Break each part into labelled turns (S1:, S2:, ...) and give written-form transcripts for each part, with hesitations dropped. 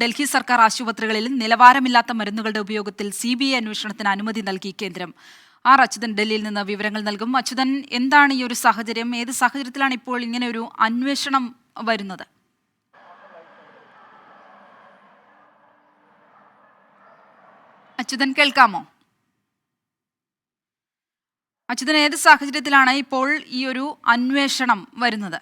S1: ഡൽഹി സർക്കാർ ആശുപത്രികളിൽ നിലവാരമില്ലാത്ത മരുന്നുകളുടെ ഉപയോഗത്തിൽ CBI അന്വേഷണത്തിന് അനുമതി നൽകി കേന്ദ്രം. അച്യുതൻ ഡൽഹിയിൽ നിന്ന് വിവരങ്ങൾ നൽകും. അച്യുതൻ, എന്താണ് ഈ ഒരു സാഹചര്യം? ഏത് സാഹചര്യത്തിലാണ് ഇപ്പോൾ ഇങ്ങനെ ഒരു അന്വേഷണം വരുന്നത്? അച്യുതൻ, കേൾക്കാമോ? അച്യുതൻ, ഏത് സാഹചര്യത്തിലാണ് ഇപ്പോൾ ഈ ഒരു അന്വേഷണം വരുന്നത്?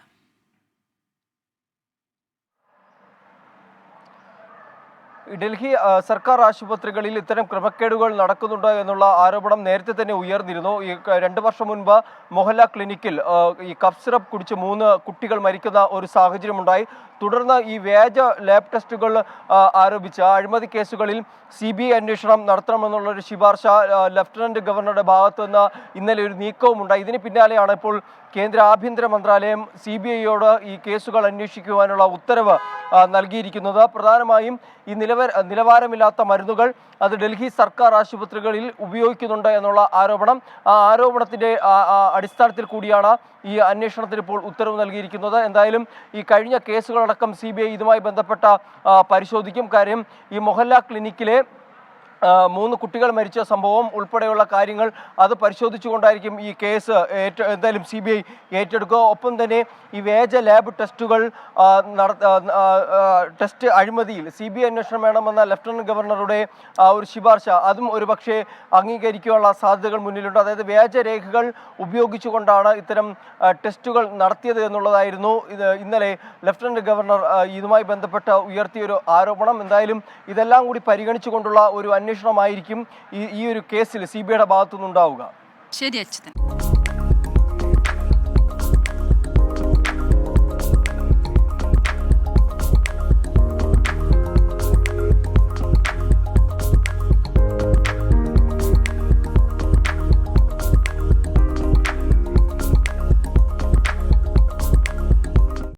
S2: ഡൽഹി സർക്കാർ ആശുപത്രികളിൽ ഇത്തരം ക്രമക്കേടുകൾ നടക്കുന്നുണ്ട് എന്നുള്ള ആരോപണം നേരത്തെ തന്നെ ഉയർന്നിരുന്നു. ഈ 2 വർഷം മുൻപ് മൊഹല്ല ക്ലിനിക്കിൽ ഈ കഫ് സിറപ്പ് കുടിച്ച് 3 കുട്ടികൾ മരിക്കുന്ന ഒരു സാഹചര്യമുണ്ടായി. തുടർന്ന് ഈ വ്യാജ ലാബ് ടെസ്റ്റുകൾ ആരോപിച്ച അഴിമതി കേസുകളിൽ CBI അന്വേഷണം നടത്തണമെന്നുള്ളൊരു ശുപാർശ ലഫ്റ്റനന്റ് ഗവർണറുടെ ഭാഗത്തു നിന്ന് ഇന്നലെ ഒരു നീക്കവും ഉണ്ടായി. ഇതിന് പിന്നാലെയാണ് ഇപ്പോൾ കേന്ദ്ര ആഭ്യന്തര മന്ത്രാലയം CBIയോട് ഈ കേസുകൾ അന്വേഷിക്കുവാനുള്ള ഉത്തരവ് നൽകിയിരിക്കുന്നത്. പ്രധാനമായും ഈ നിലവാരമില്ലാത്ത മരുന്നുകൾ അത് ഡൽഹി സർക്കാർ ആശുപത്രികളിൽ ഉപയോഗിക്കുന്നുണ്ട് എന്നുള്ള ആരോപണം. ആ ആരോപണത്തിന്റെ അടിസ്ഥാനത്തിൽ കൂടിയാണ് ഈ അന്വേഷണത്തിന് ഇപ്പോൾ ഉത്തരവ് നൽകിയിരിക്കുന്നത്. എന്തായാലും ഈ കഴിഞ്ഞ കേസുകളടക്കം CBI ഇതുമായി ബന്ധപ്പെട്ട പരിശോധിക്കും. കാര്യം ഈ മൊഹല്ല ക്ലിനിക്കിലെ 3 കുട്ടികൾ മരിച്ച സംഭവം ഉൾപ്പെടെയുള്ള കാര്യങ്ങൾ അത് പരിശോധിച്ചുകൊണ്ടായിരിക്കും ഈ കേസ് എന്തായാലും CBI ഏറ്റെടുക്കുക. ഒപ്പം തന്നെ ഈ വ്യാജ ലാബ് ടെസ്റ്റുകൾ ടെസ്റ്റ് അഴിമതിയിൽ CBI അന്വേഷണം വേണമെന്ന ലഫ്റ്റനന്റ് ഗവർണറുടെ ഒരു ശുപാർശ അതും ഒരുപക്ഷെ അംഗീകരിക്കാനുള്ള സാധ്യതകൾ മുന്നിലുണ്ട്. അതായത് വ്യാജ രേഖകൾ ഉപയോഗിച്ചുകൊണ്ടാണ് ഇത്തരം ടെസ്റ്റുകൾ നടത്തിയത് എന്നുള്ളതായിരുന്നു ഇന്നലെ ലഫ്റ്റനന്റ് ഗവർണർ ഇതുമായി ബന്ധപ്പെട്ട് ഉയർത്തിയൊരു ആരോപണം. എന്തായാലും ഇതെല്ലാം കൂടി പരിഗണിച്ചുകൊണ്ടുള്ള ഒരു അന്വേഷണമായിരിക്കും ഈ ഒരു കേസിൽ CBIയുടെ ഭാഗത്തുനിന്നുണ്ടാവുക.
S1: ശരി അച്യുതൻ.